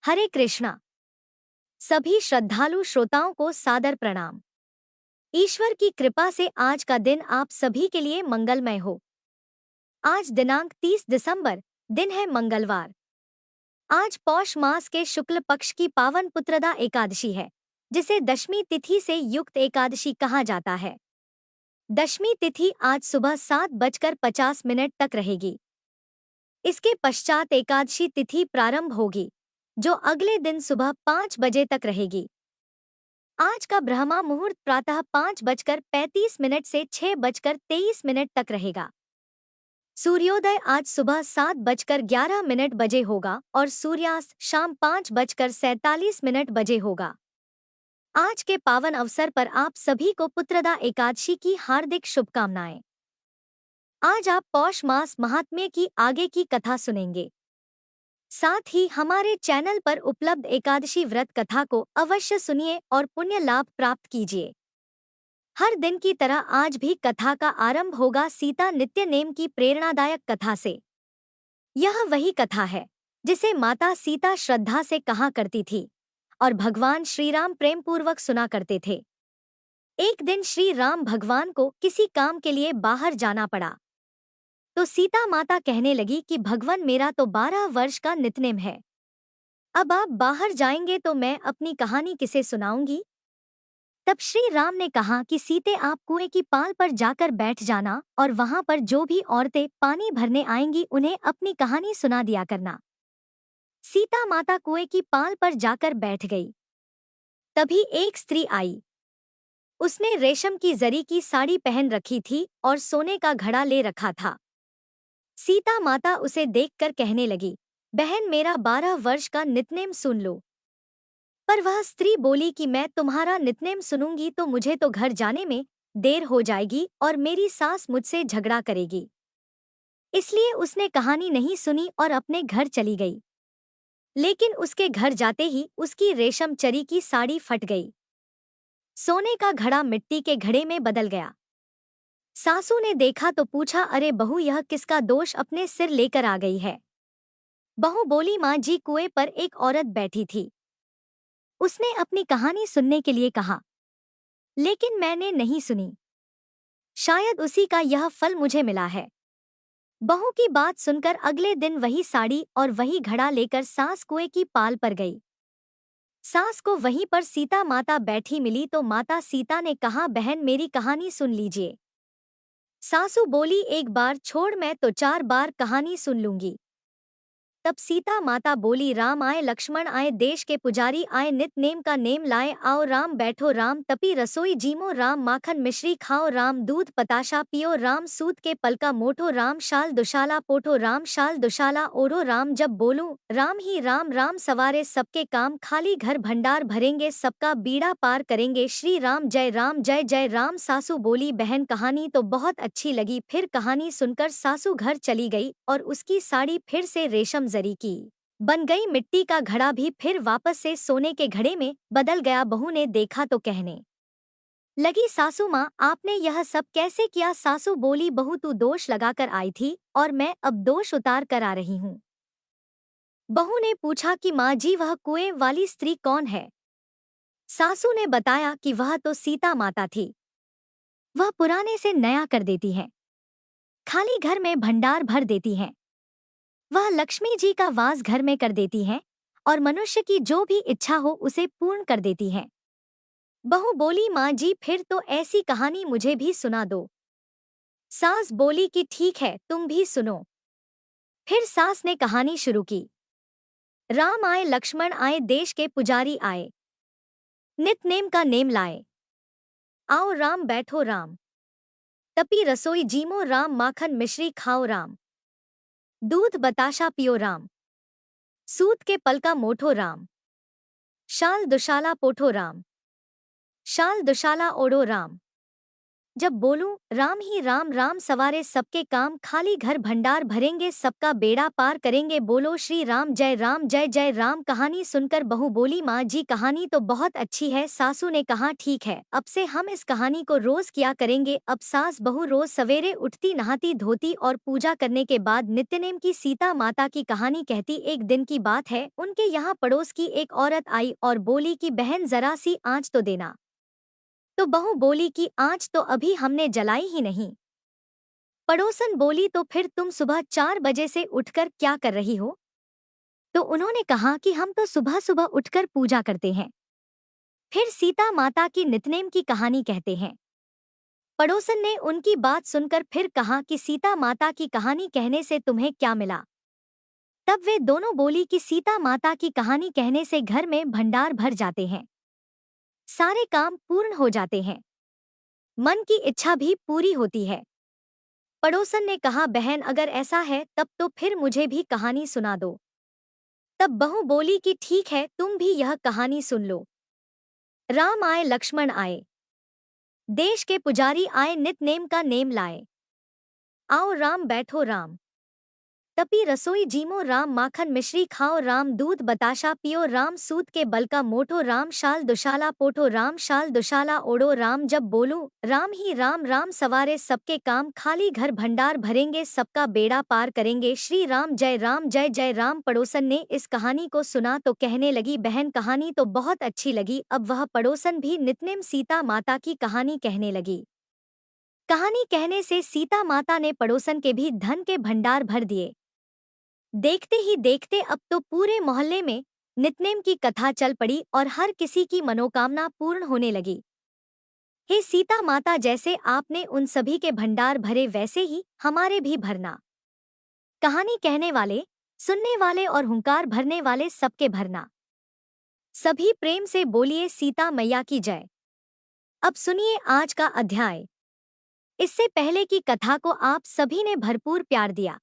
हरे कृष्णा। सभी श्रद्धालु श्रोताओं को सादर प्रणाम। ईश्वर की कृपा से आज का दिन आप सभी के लिए मंगलमय हो। आज दिनांक 30 दिसंबर, दिन है मंगलवार। आज पौष मास के शुक्ल पक्ष की पावन पुत्रदा एकादशी है, जिसे दशमी तिथि से युक्त एकादशी कहा जाता है। दशमी तिथि आज सुबह 7:50 तक रहेगी। इसके पश्चात एकादशी तिथि प्रारंभ होगी, जो अगले दिन सुबह 5 बजे तक रहेगी। आज का ब्रह्मा मुहूर्त प्रातः 5:35 से 6:23 तक रहेगा। सूर्योदय आज सुबह 7:11 बजे होगा और सूर्यास्त शाम 5:47 बजे होगा। आज के पावन अवसर पर आप सभी को पुत्रदा एकादशी की हार्दिक शुभकामनाएं। आज आप पौष मास महात्म्य की आगे की कथा सुनेंगे। साथ ही हमारे चैनल पर उपलब्ध एकादशी व्रत कथा को अवश्य सुनिए और पुण्य लाभ प्राप्त कीजिए। हर दिन की तरह आज भी कथा का आरंभ होगा सीता नित्य नेम की प्रेरणादायक कथा से। यह वही कथा है जिसे माता सीता श्रद्धा से कहा करती थी और भगवान श्री राम प्रेम पूर्वक सुना करते थे। एक दिन श्री राम भगवान को किसी काम के लिए बाहर जाना पड़ा, तो सीता माता कहने लगी कि भगवान मेरा तो 12 वर्ष का नितनेम है। अब आप बाहर जाएंगे तो मैं अपनी कहानी किसे सुनाऊंगी? तब श्री राम ने कहा कि सीते आप कुएं की पाल पर जाकर बैठ जाना और वहां पर जो भी औरतें पानी भरने आएंगी उन्हें अपनी कहानी सुना दिया करना। सीता माता कुएं की पाल पर जाकर बैठ गई। तभी एक स्त्री आई। उसने रेशम की जरी की साड़ी पहन रखी थी और सोने का घड़ा ले रखा था। सीता माता उसे देखकर कहने लगी, बहन मेरा 12 वर्ष का नितनेम सुन लो। पर वह स्त्री बोली कि मैं तुम्हारा नितनेम सुनूंगी तो मुझे तो घर जाने में देर हो जाएगी और मेरी सास मुझसे झगड़ा करेगी। इसलिए उसने कहानी नहीं सुनी और अपने घर चली गई। लेकिन उसके घर जाते ही उसकी रेशम चरी की साड़ी फट गई। सोने का घड़ा मिट्टी के घड़े में बदल गया। सासू ने देखा तो पूछा, अरे बहू यह किसका दोष अपने सिर लेकर आ गई है? बहू बोली, माँ जी कुएं पर एक औरत बैठी थी। उसने अपनी कहानी सुनने के लिए कहा, लेकिन मैंने नहीं सुनी। शायद उसी का यह फल मुझे मिला है। बहू की बात सुनकर अगले दिन वही साड़ी और वही घड़ा लेकर सास कुएं की पाल पर गई। सास को वहीं पर सीता माता बैठी मिली तो माता सीता ने कहा, बहन मेरी कहानी सुन लीजिए। सासू बोली, एक बार छोड़ मैं तो 4 बार कहानी सुन लूंगी। तब सीता माता बोली, राम आए लक्ष्मण आए देश के पुजारी आए नित नेम का नेम लाए आओ राम बैठो राम तपी रसोई जीमो राम माखन मिश्री खाओ राम दूध पताशा पियो राम सूत के पलका मोठो राम शाल दुशाला पोठो राम शाल दुशाला ओढ़ो राम जब बोलूं राम ही राम राम सवारे सबके काम खाली घर भंडार भरेंगे सबका बीड़ा पार करेंगे श्री राम जय जय राम। सासू बोली, बहन कहानी तो बहुत अच्छी लगी। फिर कहानी सुनकर सासू घर चली गई और उसकी साड़ी फिर से रेशम जरी की बन गई। मिट्टी का घड़ा भी फिर वापस से सोने के घड़े में बदल गया। बहू ने देखा तो कहने लगी, सासू माँ आपने यह सब कैसे किया? सासू बोली, बहू तू दोष लगाकर आई थी और मैं अब दोष उतार कर आ रही हूँ। बहू ने पूछा कि माँ जी वह कुएं वाली स्त्री कौन है? सासू ने बताया कि वह तो सीता माता थी। वह पुराने से नया कर देती है, खाली घर में भंडार भर देती हैं। वह लक्ष्मी जी का वास घर में कर देती हैं और मनुष्य की जो भी इच्छा हो उसे पूर्ण कर देती हैं। बहू बोली, माँ जी फिर तो ऐसी कहानी मुझे भी सुना दो। सास बोली कि ठीक है तुम भी सुनो। फिर सास ने कहानी शुरू की। राम आए लक्ष्मण आए देश के पुजारी आए नित नेम का नेम लाए आओ राम बैठो राम तपी रसोई जीमो राम माखन मिश्री खाओ राम दूध बताशा पियो राम सूत के पलका मोठो राम शाल दुशाला पोठो राम शाल दुशाला ओढ़ो राम जब बोलूं राम ही राम राम सवारे सबके काम, खाली घर भंडार भरेंगे सबका बेड़ा पार करेंगे, बोलो श्री राम जय जय राम। कहानी सुनकर बहू बोली, माँ जी कहानी तो बहुत अच्छी है। सासू ने कहा ठीक है, अब से हम इस कहानी को रोज किया करेंगे। अब सास बहू रोज सवेरे उठती, नहाती धोती और पूजा करने के बाद नित्यनेम की सीता माता की कहानी कहती। एक दिन की बात है, उनके यहाँ पड़ोस की एक औरत आई और बोली कि बहन जरा सी आँच तो देना। तो बहू बोली कि आँच तो अभी हमने जलाई ही नहीं। पड़ोसन बोली तो फिर तुम सुबह 4 बजे से उठकर क्या कर रही हो? तो उन्होंने कहा कि हम तो सुबह सुबह उठकर पूजा करते हैं। फिर सीता माता की नित्यनेम की कहानी कहते हैं। पड़ोसन ने उनकी बात सुनकर फिर कहा कि सीता माता की कहानी कहने से तुम्हें क्या मिला? तब वे दोनों बोली कि सीता माता की कहानी कहने से घर में भंडार भर जाते हैं, सारे काम पूर्ण हो जाते हैं, मन की इच्छा भी पूरी होती है। पड़ोसन ने कहा, बहन अगर ऐसा है तब तो फिर मुझे भी कहानी सुना दो। तब बहू बोली कि ठीक है, तुम भी यह कहानी सुन लो। राम आए लक्ष्मण आए, देश के पुजारी आए, नित नेम का नेम लाए। आओ राम बैठो राम, तपी रसोई जीमो राम, माखन मिश्री खाओ राम, दूध बताशा पियो राम, सूत के बल का मोटो राम, शाल दुशाला पोठो राम, शाल दुशाला ओढ़ो राम। जब बोलूं राम ही राम राम सवारे सबके काम, खाली घर भंडार भरेंगे सबका बेड़ा पार करेंगे, श्री राम जय जय राम। पड़ोसन ने इस कहानी को सुना तो कहने लगी, बहन कहानी तो बहुत अच्छी लगी। अब वह पड़ोसन भी नित्यनेम सीता माता की कहानी कहने लगी। कहानी कहने से सीता माता ने पड़ोसन के भी धन के भंडार भर दिए। देखते ही देखते अब तो पूरे मोहल्ले में नित्यनेम की कथा चल पड़ी और हर किसी की मनोकामना पूर्ण होने लगी। हे सीता माता, जैसे आपने उन सभी के भंडार भरे वैसे ही हमारे भी भरना। कहानी कहने वाले, सुनने वाले और हुंकार भरने वाले सबके भरना। सभी प्रेम से बोलिए सीता मैया की जय। अब सुनिए आज का अध्याय। इससे पहले की कथा को आप सभी ने भरपूर प्यार दिया,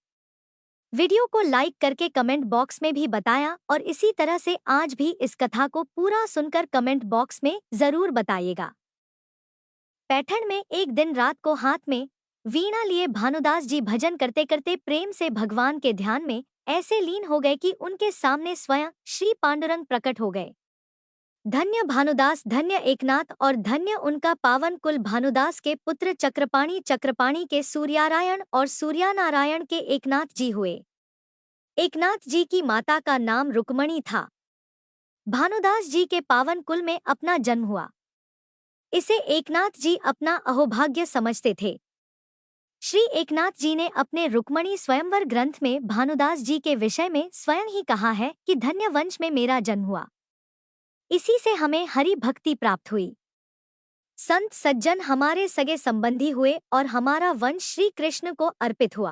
वीडियो को लाइक करके कमेंट बॉक्स में भी बताया और इसी तरह से आज भी इस कथा को पूरा सुनकर कमेंट बॉक्स में जरूर बताइएगा। पैठण में एक दिन रात को हाथ में वीणा लिए भानुदास जी भजन करते करते प्रेम से भगवान के ध्यान में ऐसे लीन हो गए कि उनके सामने स्वयं श्री पांडुरंग प्रकट हो गए। धन्य भानुदास, धन्य एकनाथ और धन्य उनका पावन कुल। भानुदास के पुत्र चक्रपाणी, चक्रपाणी के सूर्यारायण और सूर्यानारायण के एकनाथ जी हुए। एकनाथ जी की माता का नाम रुक्मणी था। भानुदास जी के पावन कुल में अपना जन्म हुआ, इसे एकनाथ जी अपना अहोभाग्य समझते थे। श्री एकनाथ जी ने अपने रुक्मणी स्वयंवर ग्रंथ में भानुदास जी के विषय में स्वयं ही कहा है कि धन्य वंश में मेरा जन्म हुआ, इसी से हमें हरि भक्ति प्राप्त हुई। संत सज्जन हमारे सगे संबंधी हुए और हमारा वंश श्री कृष्ण को अर्पित हुआ।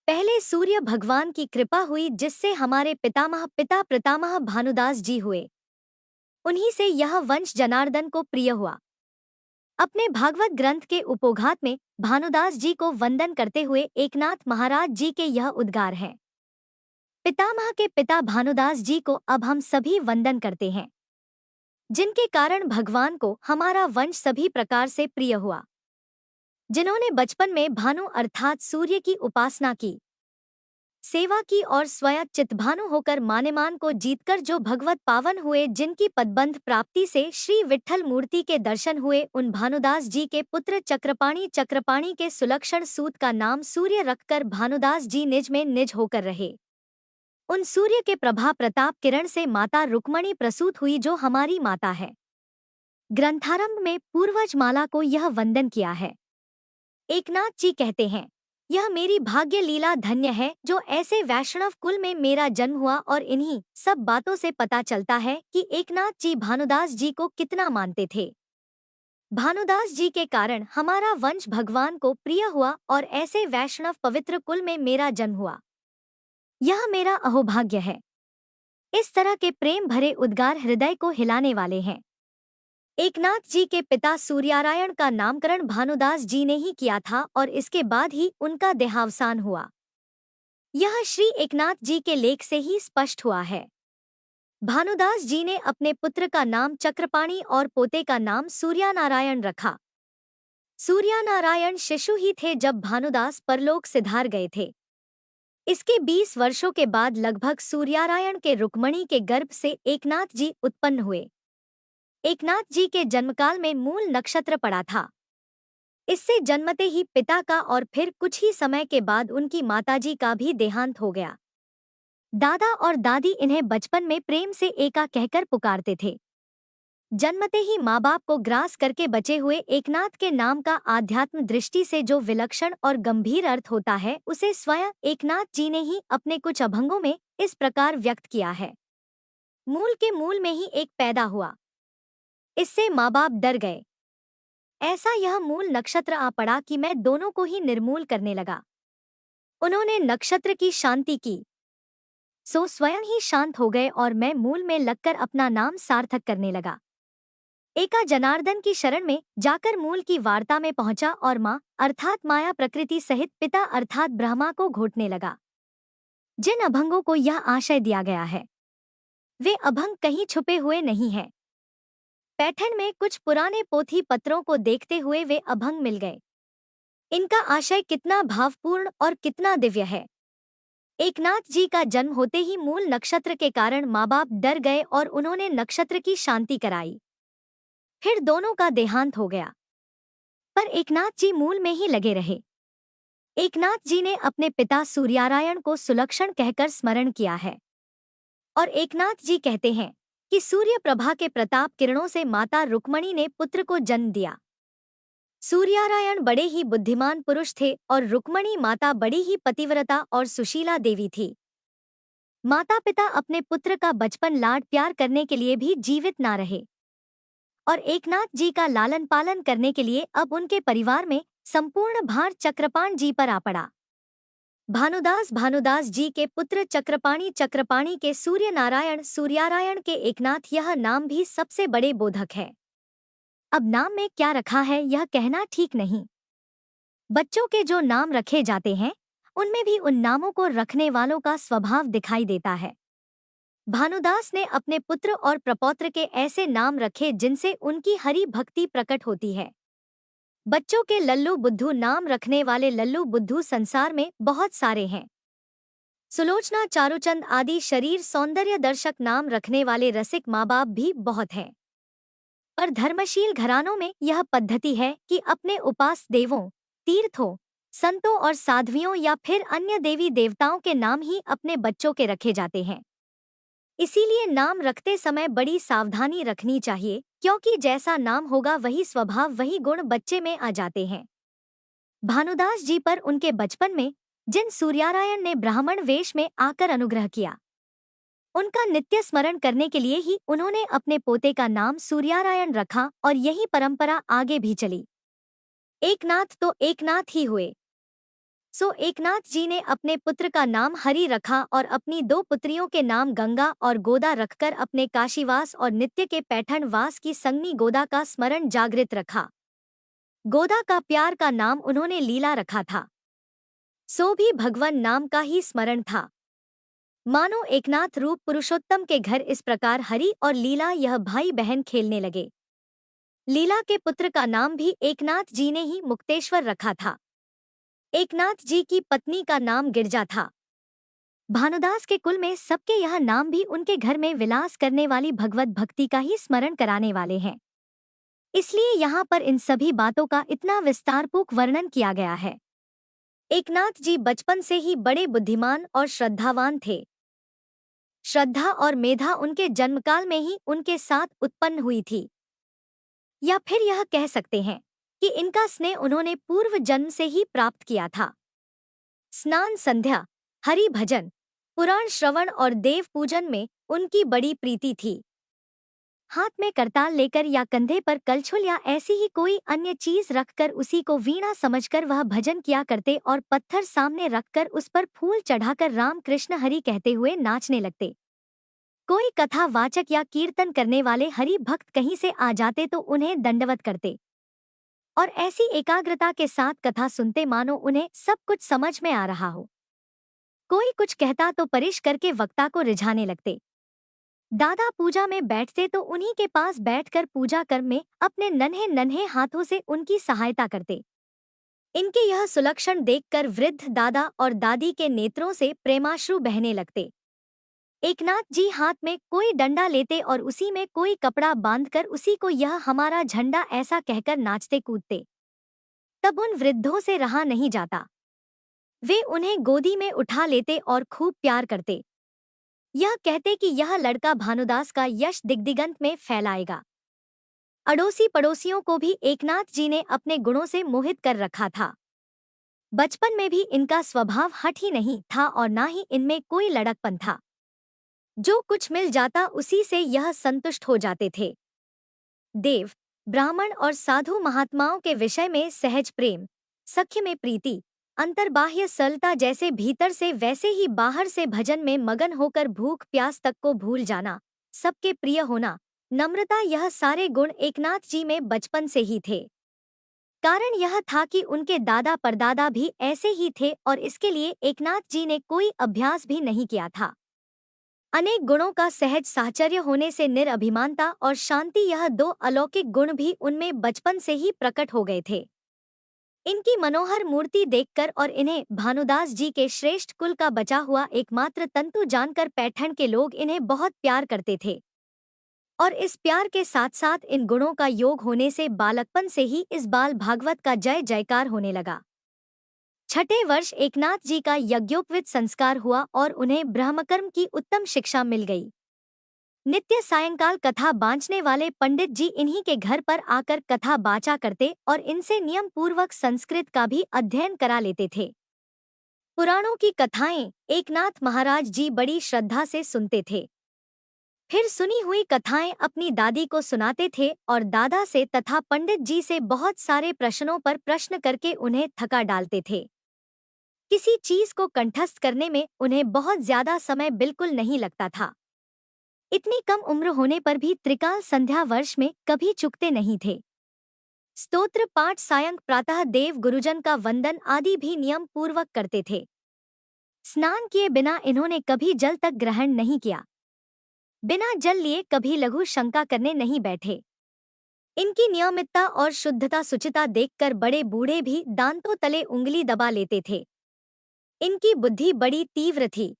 पहले सूर्य भगवान की कृपा हुई, जिससे हमारे पितामह पिता प्रतामह भानुदास जी हुए। उन्हीं से यह वंश जनार्दन को प्रिय हुआ। अपने भागवत ग्रंथ के उपोघात में भानुदास जी को वंदन करते हुए एकनाथ महाराज जी के यह उद्गार हैं। पितामह के पिता भानुदास जी को अब हम सभी वंदन करते हैं, जिनके कारण भगवान को हमारा वंश सभी प्रकार से प्रिय हुआ। जिन्होंने बचपन में भानु अर्थात सूर्य की उपासना की, सेवा की और स्वयं चितभानु होकर मानेमान को जीतकर जो भगवत पावन हुए, जिनकी पदबंध प्राप्ति से श्री विट्ठल मूर्ति के दर्शन हुए, उन भानुदास जी के पुत्र चक्रपाणी, चक्रपाणी के सुलक्षण सूत का नाम सूर्य रखकर भानुदास जी निज में निज होकर रहे। उन सूर्य के प्रभा प्रताप किरण से माता रुक्मणी प्रसूत हुई, जो हमारी माता है। ग्रंथारंभ में पूर्वज माला को यह वंदन किया है। एकनाथ जी कहते हैं, यह मेरी भाग्य लीला धन्य है जो ऐसे वैष्णव कुल में मेरा जन्म हुआ। और इन्हीं सब बातों से पता चलता है कि एकनाथ जी भानुदास जी को कितना मानते थे। भानुदास जी के कारण हमारा वंश भगवान को प्रिय हुआ और ऐसे वैष्णव पवित्र कुल में मेरा जन्म हुआ, यह मेरा अहोभाग्य है। इस तरह के प्रेम भरे उद्गार हृदय को हिलाने वाले हैं। एकनाथ जी के पिता सूर्यारायण का नामकरण भानुदास जी ने ही किया था और इसके बाद ही उनका देहावसान हुआ। यह श्री एकनाथ जी के लेख से ही स्पष्ट हुआ है। भानुदास जी ने अपने पुत्र का नाम चक्रपाणी और पोते का नाम सूर्यानारायण रखा। सूर्यनारायण शिशु ही थे जब भानुदास परलोक सिधार गए थे। इसके 20 वर्षों के बाद लगभग सूर्यनारायण के रुक्मणी के गर्भ से एकनाथ जी उत्पन्न हुए। एकनाथ जी के जन्मकाल में मूल नक्षत्र पड़ा था। इससे जन्मते ही पिता का और फिर कुछ ही समय के बाद उनकी माताजी का भी देहांत हो गया। दादा और दादी इन्हें बचपन में प्रेम से एका कहकर पुकारते थे। जन्मते ही माँ बाप को ग्रास करके बचे हुए एकनाथ के नाम का आध्यात्म दृष्टि से जो विलक्षण और गंभीर अर्थ होता है, उसे स्वयं एकनाथ जी ने ही अपने कुछ अभंगों में इस प्रकार व्यक्त किया है। मूल के मूल में ही एक पैदा हुआ, इससे माँ बाप डर गए। ऐसा यह मूल नक्षत्र आ पड़ा कि मैं दोनों को ही निर्मूल करने लगा। उन्होंने नक्षत्र की शांति की, सो स्वयं ही शांत हो गए और मैं मूल में लगकर अपना नाम सार्थक करने लगा। एका जनार्दन की शरण में जाकर मूल की वार्ता में पहुंचा और माँ अर्थात माया प्रकृति सहित पिता अर्थात ब्रह्मा को घोटने लगा। जिन अभंगों को यह आशय दिया गया है, वे अभंग कहीं छुपे हुए नहीं हैं। पैठण में कुछ पुराने पोथी पत्रों को देखते हुए वे अभंग मिल गए। इनका आशय कितना भावपूर्ण और कितना दिव्य है। एकनाथ जी का जन्म होते ही मूल नक्षत्र के कारण माँ बाप डर गए और उन्होंने नक्षत्र की शांति कराई। फिर दोनों का देहांत हो गया, पर एकनाथ जी मूल में ही लगे रहे। एकनाथ जी ने अपने पिता सूर्यनारायण को सुलक्षण कहकर स्मरण किया है और एकनाथ जी कहते हैं कि सूर्य प्रभा के प्रताप किरणों से माता रुक्मणी ने पुत्र को जन्म दिया। सूर्यनारायण बड़े ही बुद्धिमान पुरुष थे और रुक्मणी माता बड़ी ही पतिव्रता और सुशीला देवी थी। माता पिता अपने पुत्र का बचपन लाड प्यार करने के लिए भी जीवित ना रहे और एकनाथ जी का लालन पालन करने के लिए अब उनके परिवार में संपूर्ण भार चक्रपाण जी पर आ पड़ा। भानुदास जी के पुत्र चक्रपाणी के सूर्यनारायण के एकनाथ, यह नाम भी सबसे बड़े बोधक है। अब नाम में क्या रखा है यह कहना ठीक नहीं। बच्चों के जो नाम रखे जाते हैं उनमें भी उन नामों को रखने वालों का स्वभाव दिखाई देता है। भानुदास ने अपने पुत्र और प्रपौत्र के ऐसे नाम रखे जिनसे उनकी हरि भक्ति प्रकट होती है। बच्चों के लल्लू बुद्धू नाम रखने वाले लल्लू बुद्धू संसार में बहुत सारे हैं। सुलोचना, चारुचंद आदि शरीर सौंदर्य दर्शक नाम रखने वाले रसिक माँ बाप भी बहुत हैं। पर धर्मशील घरानों में यह पद्धति है कि अपने उपास देवों, तीर्थों, संतों और साध्वियों या फिर अन्य देवी देवताओं के नाम ही अपने बच्चों के रखे जाते हैं। इसीलिए नाम रखते समय बड़ी सावधानी रखनी चाहिए, क्योंकि जैसा नाम होगा वही स्वभाव वही गुण बच्चे में आ जाते हैं। भानुदास जी पर उनके बचपन में जिन सूर्यनारायण ने ब्राह्मण वेश में आकर अनुग्रह किया, उनका नित्य स्मरण करने के लिए ही उन्होंने अपने पोते का नाम सूर्यनारायण रखा और यही परंपरा आगे भी चली। एकनाथ तो एकनाथ ही हुए। सो एकनाथ जी ने अपने पुत्र का नाम हरि रखा और अपनी दो पुत्रियों के नाम गंगा और गोदा रखकर अपने काशीवास और नित्य के पैठण वास की संगनी गोदा का स्मरण जागृत रखा। गोदा का प्यार का नाम उन्होंने लीला रखा था, सो भी भगवान नाम का ही स्मरण था। मानो एकनाथ रूप पुरुषोत्तम के घर इस प्रकार हरि और लीला यह भाई बहन खेलने लगे। लीला के पुत्र का नाम भी एकनाथ जी ने ही मुक्तेश्वर रखा था। एकनाथ जी की पत्नी का नाम गिरजा था। भानुदास के कुल में सबके यह नाम भी उनके घर में विलास करने वाली भगवत भक्ति का ही स्मरण कराने वाले हैं। इसलिए यहाँ पर इन सभी बातों का इतना विस्तारपूर्वक वर्णन किया गया है। एकनाथ जी बचपन से ही बड़े बुद्धिमान और श्रद्धावान थे। श्रद्धा और मेधा उनके जन्मकाल में ही उनके साथ उत्पन्न हुई थी, या फिर यह कह सकते हैं कि इनका स्नेह उन्होंने पूर्व जन्म से ही प्राप्त किया था। स्नान, संध्या, हरि भजन, पुराण श्रवण और देव पूजन में उनकी बड़ी प्रीति थी। हाथ में करताल लेकर या कंधे पर कलछुल या ऐसी ही कोई अन्य चीज रखकर उसी को वीणा समझकर वह भजन किया करते और पत्थर सामने रखकर उस पर फूल चढ़ाकर राम कृष्ण हरि कहते हुए नाचने लगते। कोई कथा वाचक या कीर्तन करने वाले हरि भक्त कहीं से आ जाते तो उन्हें दंडवत करते और ऐसी एकाग्रता के साथ कथा सुनते मानो उन्हें सब कुछ समझ में आ रहा हो। कोई कुछ कहता तो परिश करके वक्ता को रिझाने लगते। दादा पूजा में बैठते तो उन्हीं के पास बैठकर पूजा कर्म में अपने नन्हे नन्हे हाथों से उनकी सहायता करते। इनके यह सुलक्षण देखकर वृद्ध दादा और दादी के नेत्रों से प्रेमाश्रु बहने लगते। एकनाथ जी हाथ में कोई डंडा लेते और उसी में कोई कपड़ा बांधकर उसी को यह हमारा झंडा ऐसा कहकर नाचते कूदते। तब उन वृद्धों से रहा नहीं जाता। वे उन्हें गोदी में उठा लेते और खूब प्यार करते। यह कहते कि यह लड़का भानुदास का यश दिग्दिगंत में फैलाएगा। अड़ोसी पड़ोसियों को भी एकनाथ जी ने अपने गुणों से मोहित कर रखा था। बचपन में भी इनका स्वभाव हठ ही नहीं था और ना ही इनमें कोई लड़कपन था। जो कुछ मिल जाता उसी से यह संतुष्ट हो जाते थे। देव, ब्राह्मण और साधु महात्माओं के विषय में सहज प्रेम, सख्य में प्रीति, अंतर्बाह्य सरलता, जैसे भीतर से वैसे ही बाहर से भजन में मगन होकर भूख प्यास तक को भूल जाना, सबके प्रिय होना, नम्रता, यह सारे गुण एकनाथ जी में बचपन से ही थे। कारण यह था कि उनके दादा परदादा भी ऐसे ही थे और इसके लिए एकनाथ जी ने कोई अभ्यास भी नहीं किया था। अनेक गुणों का सहज साहचर्य होने से निरअभिमानता और शांति, यह दो अलौकिक गुण भी उनमें बचपन से ही प्रकट हो गए थे। इनकी मनोहर मूर्ति देखकर और इन्हें भानुदास जी के श्रेष्ठ कुल का बचा हुआ एकमात्र तंतु जानकर पैठण के लोग इन्हें बहुत प्यार करते थे। और इस प्यार के साथ साथ इन गुणों का योग होने से बालकपन से ही इस बाल भागवत का जय जयकार होने लगा। छठे वर्ष एकनाथ जी का यज्ञोपवीत संस्कार हुआ और उन्हें ब्रह्मकर्म की उत्तम शिक्षा मिल गई। नित्य सायंकाल कथा बांचने वाले पंडित जी इन्हीं के घर पर आकर कथा बाचा करते और इनसे नियम पूर्वक संस्कृत का भी अध्ययन करा लेते थे। पुराणों की कथाएं एकनाथ महाराज जी बड़ी श्रद्धा से सुनते थे। फिर सुनी हुई कथाएं अपनी दादी को सुनाते थे और दादा से तथा पंडित जी से बहुत सारे प्रश्नों पर प्रश्न करके उन्हें थका डालते थे। किसी चीज को कंठस्थ करने में उन्हें बहुत ज्यादा समय बिल्कुल नहीं लगता था। इतनी कम उम्र होने पर भी त्रिकाल संध्या वर्ष में कभी चुकते नहीं थे। स्तोत्र पाठ, सायं प्रातः देव गुरुजन का वंदन आदि भी नियम पूर्वक करते थे। स्नान किए बिना इन्होंने कभी जल तक ग्रहण नहीं किया। बिना जल लिए कभी लघु शंका करने नहीं बैठे। इनकी नियमितता और शुद्धता सुचिता देखकर बड़े बूढ़े भी दांतों तले उंगली दबा लेते थे। इनकी बुद्धि बड़ी तीव्र थी।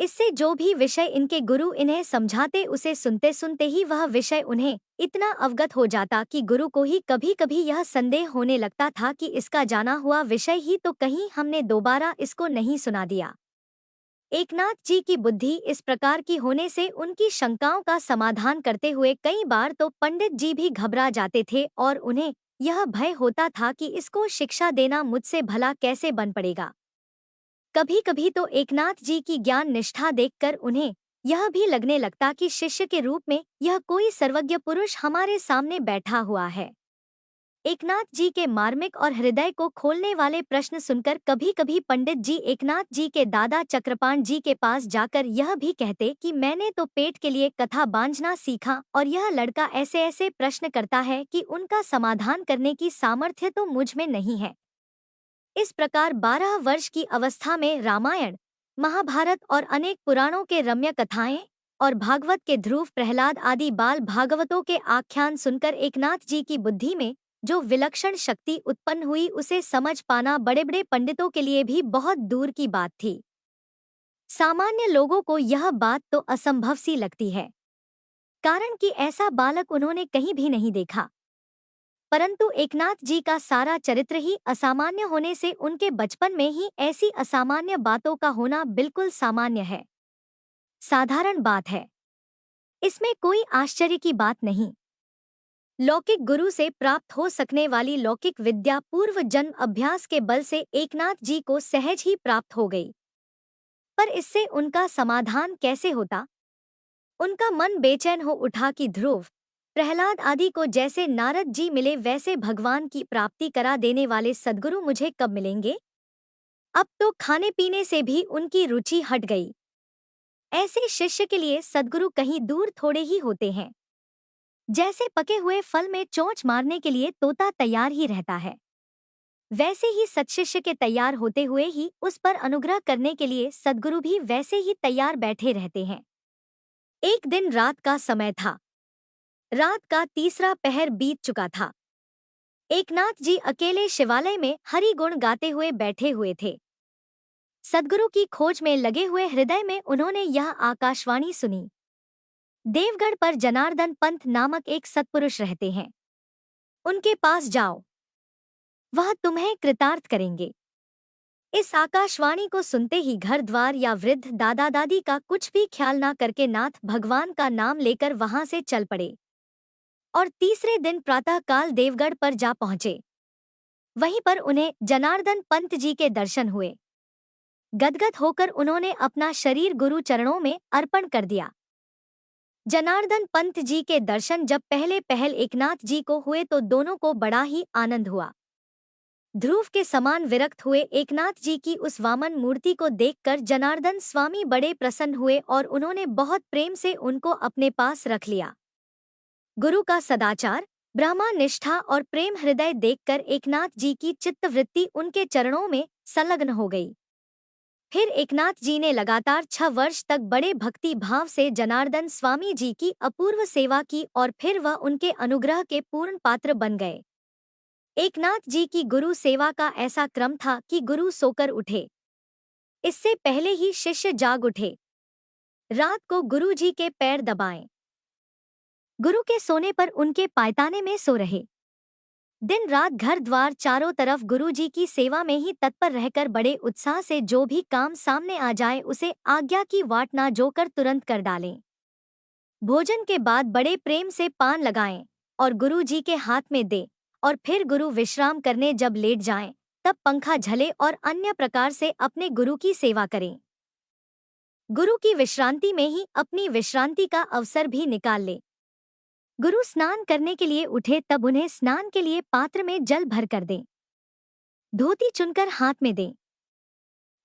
इससे जो भी विषय इनके गुरु इन्हें समझाते उसे सुनते सुनते ही वह विषय उन्हें इतना अवगत हो जाता कि गुरु को ही कभी कभी यह संदेह होने लगता था कि इसका जाना हुआ विषय ही तो कहीं हमने दोबारा इसको नहीं सुना दिया। एकनाथ जी की बुद्धि इस प्रकार की होने से उनकी शंकाओं का समाधान करते हुए कई बार तो पंडित जी भी घबरा जाते थे और उन्हें यह भय होता था कि इसको शिक्षा देना मुझसे भला कैसे बन पड़ेगा। कभी कभी तो एकनाथ जी की ज्ञान निष्ठा देखकर उन्हें यह भी लगने लगता कि शिष्य के रूप में यह कोई सर्वज्ञ पुरुष हमारे सामने बैठा हुआ है। एकनाथ जी के मार्मिक और हृदय को खोलने वाले प्रश्न सुनकर कभी कभी पंडित जी एकनाथ जी के दादा चक्रपाण जी के पास जाकर यह भी कहते कि मैंने तो पेट के लिए कथा बांझना सीखा और यह लड़का ऐसे ऐसे प्रश्न करता है कि उनका समाधान करने की सामर्थ्य तो मुझ में नहीं है। इस प्रकार 12 वर्ष की अवस्था में रामायण, महाभारत और अनेक पुराणों के रम्य कथाएं और भागवत के ध्रुव, प्रहलाद आदि बाल भागवतों के आख्यान सुनकर एकनाथ जी की बुद्धि में जो विलक्षण शक्ति उत्पन्न हुई उसे समझ पाना बड़े बड़े पंडितों के लिए भी बहुत दूर की बात थी। सामान्य लोगों को यह बात तो असंभव सी लगती है, कारण कि ऐसा बालक उन्होंने कहीं भी नहीं देखा। परंतु एकनाथ जी का सारा चरित्र ही असामान्य होने से उनके बचपन में ही ऐसी असामान्य बातों का होना बिल्कुल सामान्य है, साधारण बात है। इसमें कोई आश्चर्य की बात नहीं। लौकिक गुरु से प्राप्त हो सकने वाली लौकिक विद्या पूर्व जन्म अभ्यास के बल से एकनाथ जी को सहज ही प्राप्त हो गई। पर इससे उनका समाधान कैसे होता? उनका मन बेचैन हो उठा कि ध्रुव, प्रहलाद आदि को जैसे नारद जी मिले वैसे भगवान की प्राप्ति करा देने वाले सद्गुरु मुझे कब मिलेंगे? अब तो खाने पीने से भी उनकी रुचि हट गई। ऐसे शिष्य के लिए सद्गुरु कहीं दूर थोड़े ही होते हैं। जैसे पके हुए फल में चोंच मारने के लिए तोता तैयार ही रहता है, वैसे ही सत्शिष्य के तैयार होते हुए ही उस पर अनुग्रह करने के लिए सद्गुरु भी वैसे ही तैयार बैठे रहते हैं। एक दिन रात का समय था। रात का तीसरा पहर बीत चुका था। एकनाथ जी अकेले शिवालय में हरि गुण गाते हुए बैठे हुए थे। सद्गुरु की खोज में लगे हुए हृदय में उन्होंने यह आकाशवाणी सुनी। देवगढ़ पर जनार्दन पंत नामक एक सत्पुरुष रहते हैं। उनके पास जाओ, वह तुम्हें कृतार्थ करेंगे। इस आकाशवाणी को सुनते ही घर द्वार या वृद्ध दादा दादी का कुछ भी ख्याल ना करके नाथ भगवान का नाम लेकर वहां से चल पड़े और तीसरे दिन प्रातः काल देवगढ़ पर जा पहुंचे। वहीं पर उन्हें जनार्दन पंत जी के दर्शन हुए। गदगद होकर उन्होंने अपना शरीर गुरु चरणों में अर्पण कर दिया। जनार्दन पंत जी के दर्शन जब पहले पहल एकनाथ जी को हुए तो दोनों को बड़ा ही आनंद हुआ। ध्रुव के समान विरक्त हुए एकनाथ जी की उस वामन मूर्ति को देखकर जनार्दन स्वामी बड़े प्रसन्न हुए और उन्होंने बहुत प्रेम से उनको अपने पास रख लिया। गुरु का सदाचार, ब्रह्मा निष्ठा और प्रेम हृदय देखकर एकनाथ जी की चित्तवृत्ति उनके चरणों में संलग्न हो गई। फिर एकनाथ जी ने लगातार 6 वर्ष तक बड़े भक्ति भाव से जनार्दन स्वामी जी की अपूर्व सेवा की और फिर वह उनके अनुग्रह के पूर्ण पात्र बन गए। एकनाथ जी की गुरु सेवा का ऐसा क्रम था कि गुरु सोकर उठे, इससे पहले ही शिष्य जाग उठे। रात को गुरु जी के पैर दबाएं। गुरु के सोने पर उनके पायताने में सो रहे। दिन रात घर द्वार चारों तरफ गुरु जी की सेवा में ही तत्पर रहकर बड़े उत्साह से जो भी काम सामने आ जाए उसे आज्ञा की वाट ना जोकर तुरंत कर डालें। भोजन के बाद बड़े प्रेम से पान लगाएं और गुरु जी के हाथ में दें और फिर गुरु विश्राम करने जब लेट जाएं, तब पंखा झले और अन्य प्रकार से अपने गुरु की सेवा करें। गुरु की विश्रांति में ही अपनी विश्रांति का अवसर भी निकाल लें। गुरु स्नान करने के लिए उठे तब उन्हें स्नान के लिए पात्र में जल भर कर दें। धोती चुनकर हाथ में दें।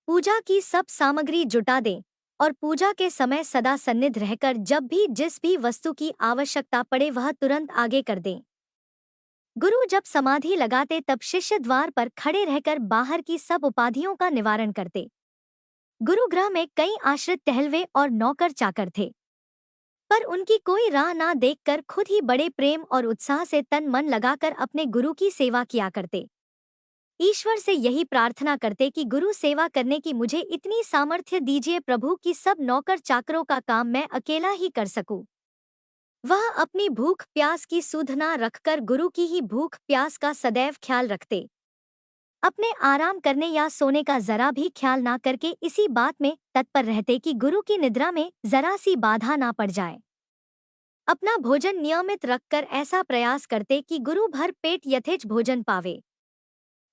पूजा की सब सामग्री जुटा दें और पूजा के समय सदा सन्निध रहकर जब भी जिस भी वस्तु की आवश्यकता पड़े वह तुरंत आगे कर दें। गुरु जब समाधि लगाते तब शिष्य द्वार पर खड़े रहकर बाहर की सब उपाधियों का निवारण करते। गुरुगृह में कई आश्रित टहलवे और नौकर चाकर थे, पर उनकी कोई राह ना देखकर खुद ही बड़े प्रेम और उत्साह से तन मन लगाकर अपने गुरु की सेवा किया करते। ईश्वर से यही प्रार्थना करते कि गुरु सेवा करने की मुझे इतनी सामर्थ्य दीजिए प्रभु कि सब नौकर चाकरों का काम मैं अकेला ही कर सकूं। वह अपनी भूख प्यास की सुध ना रखकर गुरु की ही भूख प्यास का सदैव ख्याल रखते। अपने आराम करने या सोने का जरा भी ख्याल ना करके इसी बात में तत्पर रहते कि गुरु की निद्रा में जरा सी बाधा ना पड़ जाए। अपना भोजन नियमित रखकर ऐसा प्रयास करते कि गुरु भर पेट यथेच भोजन पावे।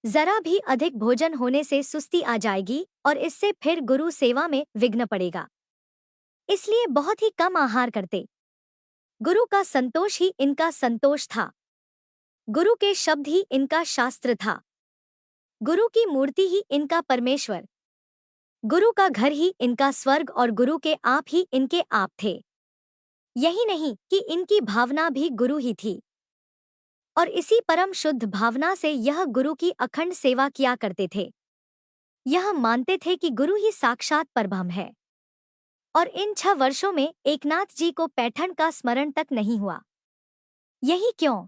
जरा भी अधिक भोजन होने से सुस्ती आ जाएगी और इससे फिर गुरु सेवा में विघ्न पड़ेगा। इसलिए बहुत ही कम आहार करते। गुरु का संतोष ही इनका संतोष था। गुरु के शब्द ही इनका शास्त्र था। गुरु की मूर्ति ही इनका परमेश्वर। गुरु का घर ही इनका स्वर्ग और गुरु के आप ही इनके आप थे। यही नहीं कि इनकी भावना भी गुरु ही थी और इसी परम शुद्ध भावना से यह गुरु की अखंड सेवा किया करते थे। यह मानते थे कि गुरु ही साक्षात परब्रह्म है। और इन 6 वर्षों में एकनाथ जी को पैठण का स्मरण तक नहीं हुआ। यही क्यों?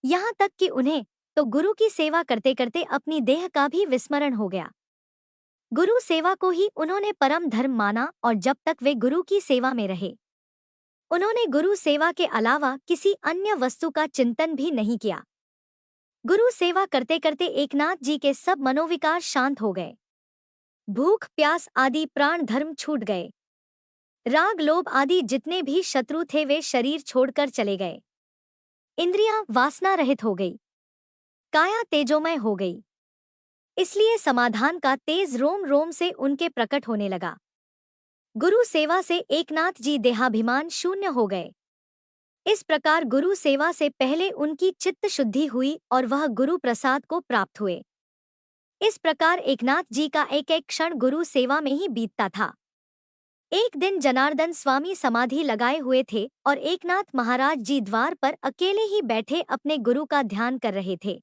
यहाँ तक कि उन्हें तो गुरु की सेवा करते करते अपनी देह का भी विस्मरण हो गया। गुरु सेवा को ही उन्होंने परम धर्म माना और जब तक वे गुरु की सेवा में रहे उन्होंने गुरु सेवा के अलावा किसी अन्य वस्तु का चिंतन भी नहीं किया। गुरु सेवा करते करते एकनाथ जी के सब मनोविकार शांत हो गए। भूख प्यास आदि प्राण धर्म छूट गए। राग लोभ आदि जितने भी शत्रु थे वे शरीर छोड़कर चले गए। इंद्रियां वासना रहित हो गई। काया तेजोमय हो गई। इसलिए समाधान का तेज रोम रोम से उनके प्रकट होने लगा। गुरु सेवा से एकनाथ जी देहाभिमान शून्य हो गए। इस प्रकार गुरु सेवा से पहले उनकी चित्त शुद्धि हुई और वह गुरु प्रसाद को प्राप्त हुए। इस प्रकार एकनाथ जी का एक एक क्षण गुरु सेवा में ही बीतता था। एक दिन जनार्दन स्वामी समाधि लगाए हुए थे और एकनाथ महाराज जी द्वार पर अकेले ही बैठे अपने गुरु का ध्यान कर रहे थे।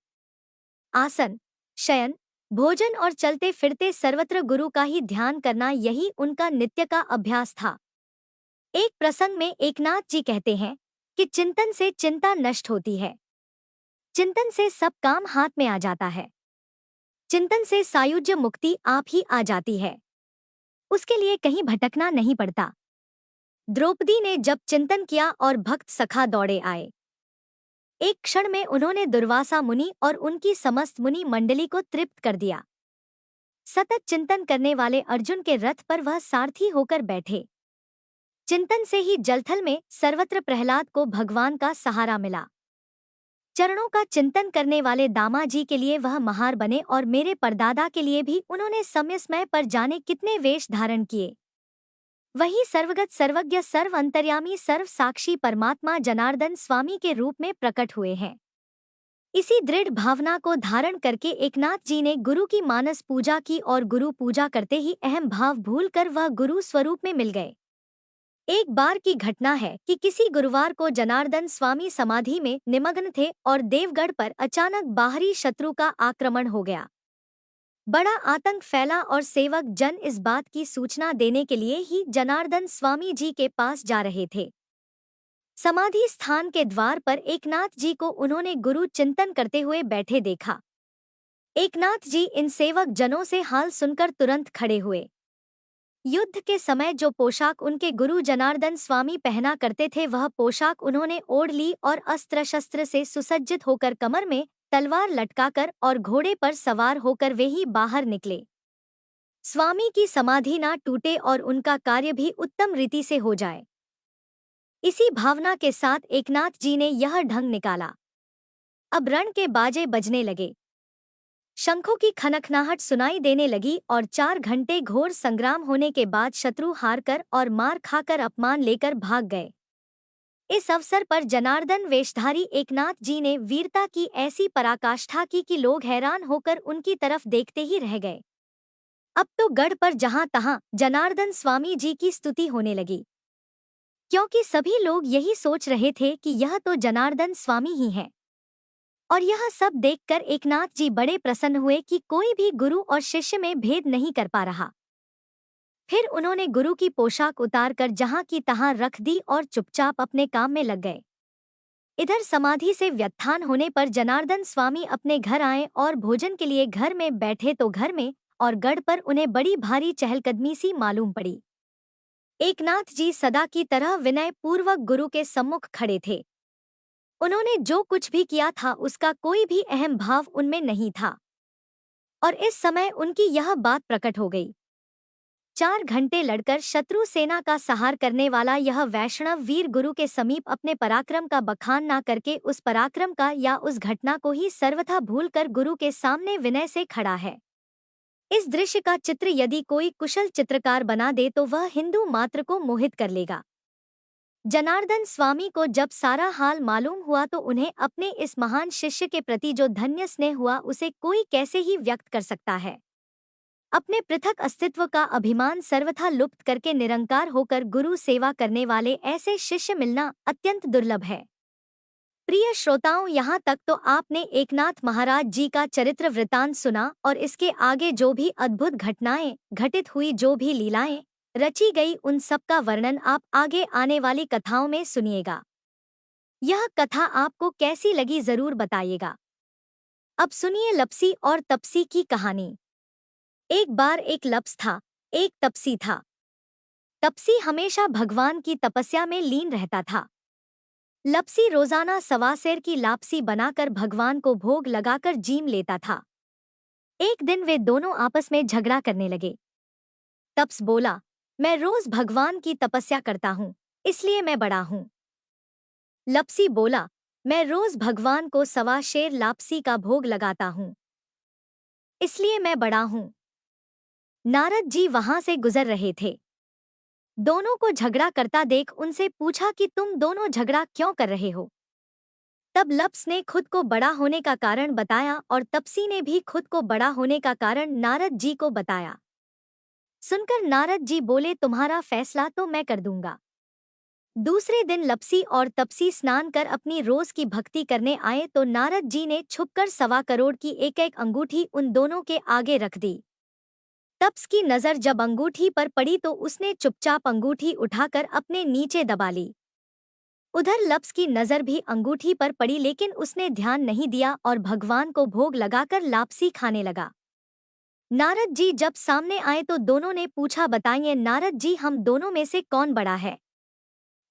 आसन, शयन, भोजन और चलते फिरते सर्वत्र गुरु का ही ध्यान करना यही उनका नित्य का अभ्यास था। एक प्रसंग में एकनाथ जी कहते हैं कि चिंतन से चिंता नष्ट होती है, चिंतन से सब काम हाथ में आ जाता है, चिंतन से सायुज्य मुक्ति आप ही आ जाती है, उसके लिए कहीं भटकना नहीं पड़ता। द्रौपदी ने जब चिंतन किया और भक्त सखा दौड़े आए, एक क्षण में उन्होंने दुर्वासा मुनि और उनकी समस्त मुनि मंडली को तृप्त कर दिया। सतत चिंतन करने वाले अर्जुन के रथ पर वह सारथी होकर बैठे। चिंतन से ही जलथल में सर्वत्र प्रहलाद को भगवान का सहारा मिला। चरणों का चिंतन करने वाले दामा जी के लिए वह महार बने और मेरे परदादा के लिए भी उन्होंने समय समय पर जाने कितने वेश धारण किए। वही सर्वगत सर्वज्ञ सर्व अंतर्यामी सर्व साक्षी परमात्मा जनार्दन स्वामी के रूप में प्रकट हुए हैं। इसी दृढ़ भावना को धारण करके एकनाथ जी ने गुरु की मानस पूजा की और गुरु पूजा करते ही अहम भाव भूलकर वह गुरु स्वरूप में मिल गए। एक बार की घटना है कि किसी गुरुवार को जनार्दन स्वामी समाधि में निमग्न थे और देवगढ़ पर अचानक बाहरी शत्रु का आक्रमण हो गया। बड़ा आतंक फैला और सेवक जन इस बात की सूचना देने के लिए ही जनार्दन स्वामी जी के पास जा रहे थे। समाधि स्थान के द्वार पर एकनाथ जी को उन्होंने गुरु चिंतन करते हुए बैठे देखा। एकनाथ जी इन सेवक जनों से हाल सुनकर तुरंत खड़े हुए। युद्ध के समय जो पोशाक उनके गुरु जनार्दन स्वामी पहना करते थे वह पोशाक उन्होंने ओढ़ ली और अस्त्र शस्त्र से सुसज्जित होकर कमर में तलवार लटकाकर और घोड़े पर सवार होकर वे ही बाहर निकले। स्वामी की समाधि ना टूटे और उनका कार्य भी उत्तम रीति से हो जाए, इसी भावना के साथ एकनाथ जी ने यह ढंग निकाला। अब रण के बाजे बजने लगे, शंखों की खनखनाहट सुनाई देने लगी और 4 घंटे घोर संग्राम होने के बाद शत्रु हारकर और मार खाकर अपमान लेकर भाग गए। इस अवसर पर जनार्दन वेशधारी एकनाथ जी ने वीरता की ऐसी पराकाष्ठा की कि लोग हैरान होकर उनकी तरफ देखते ही रह गए। अब तो गढ़ पर जहां तहां जनार्दन स्वामी जी की स्तुति होने लगी, क्योंकि सभी लोग यही सोच रहे थे कि यह तो जनार्दन स्वामी ही हैं। और यह सब देखकर एकनाथ जी बड़े प्रसन्न हुए कि कोई भी गुरु और शिष्य में भेद नहीं कर पा रहा। फिर उन्होंने गुरु की पोशाक उतारकर जहां की तहां रख दी और चुपचाप अपने काम में लग गए। इधर समाधि से व्युत्थान होने पर जनार्दन स्वामी अपने घर आए और भोजन के लिए घर में बैठे तो घर में और गढ़ पर उन्हें बड़ी भारी चहलकदमी सी मालूम पड़ी। एकनाथ जी सदा की तरह विनय पूर्वक गुरु के सम्मुख खड़े थे। उन्होंने जो कुछ भी किया था उसका कोई भी अहम भाव उनमें नहीं था और इस समय उनकी यह बात प्रकट हो गई। 4 घंटे लड़कर शत्रु सेना का संहार करने वाला यह वैष्णव वीर गुरु के समीप अपने पराक्रम का बखान ना करके उस पराक्रम का या उस घटना को ही सर्वथा भूलकर गुरु के सामने विनय से खड़ा है। इस दृश्य का चित्र यदि कोई कुशल चित्रकार बना दे तो वह हिंदू मात्र को मोहित कर लेगा। जनार्दन स्वामी को जब सारा हाल मालूम हुआ तो उन्हें अपने इस महान शिष्य के प्रति जो धन्य स्नेह हुआ उसे कोई कैसे ही व्यक्त कर सकता है। अपने पृथक अस्तित्व का अभिमान सर्वथा लुप्त करके निरंकार होकर गुरु सेवा करने वाले ऐसे शिष्य मिलना अत्यंत दुर्लभ है। प्रिय श्रोताओं, यहाँ तक तो आपने एकनाथ महाराज जी का चरित्र वृतांत सुना और इसके आगे जो भी अद्भुत घटनाएं घटित हुई, जो भी लीलाएं रची गई, उन सब का वर्णन आप आगे आने वाली कथाओं में सुनिएगा। यह कथा आपको कैसी लगी जरूर बताइएगा। अब सुनिए लपसी और तपसी की कहानी। एक बार एक लप्स था, एक तपसी था। तपसी हमेशा भगवान की तपस्या में लीन रहता था। लपसी रोजाना सवासेर की लापसी बनाकर भगवान को भोग लगाकर जीम लेता था। एक दिन वे दोनों आपस में झगड़ा करने लगे। तप्स बोला, मैं रोज भगवान की तपस्या करता हूँ, इसलिए मैं बड़ा हूँ। लपसी बोला, मैं रोज भगवान को 1.25 शेर लापसी का भोग लगाता हूँ, इसलिए मैं बड़ा हूँ। नारद जी वहां से गुजर रहे थे। दोनों को झगड़ा करता देख उनसे पूछा कि तुम दोनों झगड़ा क्यों कर रहे हो। तब लप्स ने खुद को बड़ा होने का कारण बताया और तपसी ने भी खुद को बड़ा होने का कारण नारद जी को बताया। सुनकर नारद जी बोले, तुम्हारा फैसला तो मैं कर दूंगा। दूसरे दिन लपसी और तपसी स्नान कर अपनी रोज की भक्ति करने आए तो नारद जी ने छुपकर 1.25 करोड़ की एक एक अंगूठी उन दोनों के आगे रख दी। तप्स की नजर जब अंगूठी पर पड़ी तो उसने चुपचाप अंगूठी उठाकर अपने नीचे दबा ली। उधर लप्स की नजर भी अंगूठी पर पड़ी लेकिन उसने ध्यान नहीं दिया और भगवान को भोग लगाकर लापसी खाने लगा। नारद जी जब सामने आए तो दोनों ने पूछा, बताइए नारद जी, हम दोनों में से कौन बड़ा है?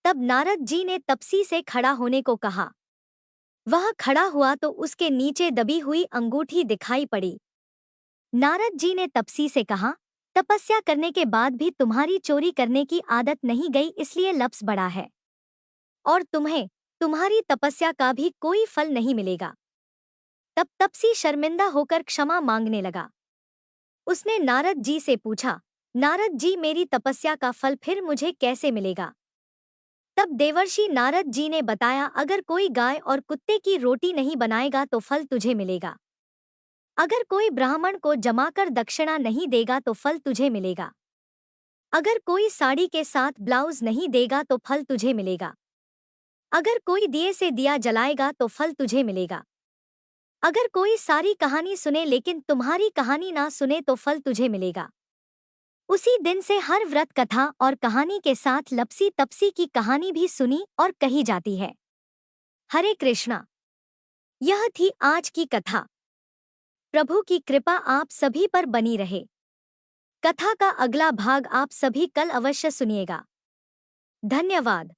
तब नारद जी ने तपसी से खड़ा होने को कहा। वह खड़ा हुआ तो उसके नीचे दबी हुई अंगूठी दिखाई पड़ी। नारद जी ने तपसी से कहा, तपस्या करने के बाद भी तुम्हारी चोरी करने की आदत नहीं गई, इसलिए लप्स बड़ा है और तुम्हें तुम्हारी तपस्या का भी कोई फल नहीं मिलेगा। तब तपसी शर्मिंदा होकर क्षमा मांगने लगा। उसने नारद जी से पूछा, नारद जी, मेरी तपस्या का फल फिर मुझे कैसे मिलेगा? तब देवर्षि नारद जी ने बताया, अगर कोई गाय और कुत्ते की रोटी नहीं बनाएगा तो फल तुझे मिलेगा। अगर कोई ब्राह्मण को जमाकर दक्षिणा नहीं देगा तो फल तुझे मिलेगा। अगर कोई साड़ी के साथ ब्लाउज नहीं देगा तो फल तुझे मिलेगा। अगर कोई दिए से दिया जलाएगा तो फल तुझे मिलेगा। अगर कोई सारी कहानी सुने लेकिन तुम्हारी कहानी ना सुने तो फल तुझे मिलेगा। उसी दिन से हर व्रत कथा और कहानी के साथ लपसी तपसी की कहानी भी सुनी और कही जाती है। हरे कृष्णा। यह थी आज की कथा। प्रभु की कृपा आप सभी पर बनी रहे। कथा का अगला भाग आप सभी कल अवश्य सुनिएगा। धन्यवाद।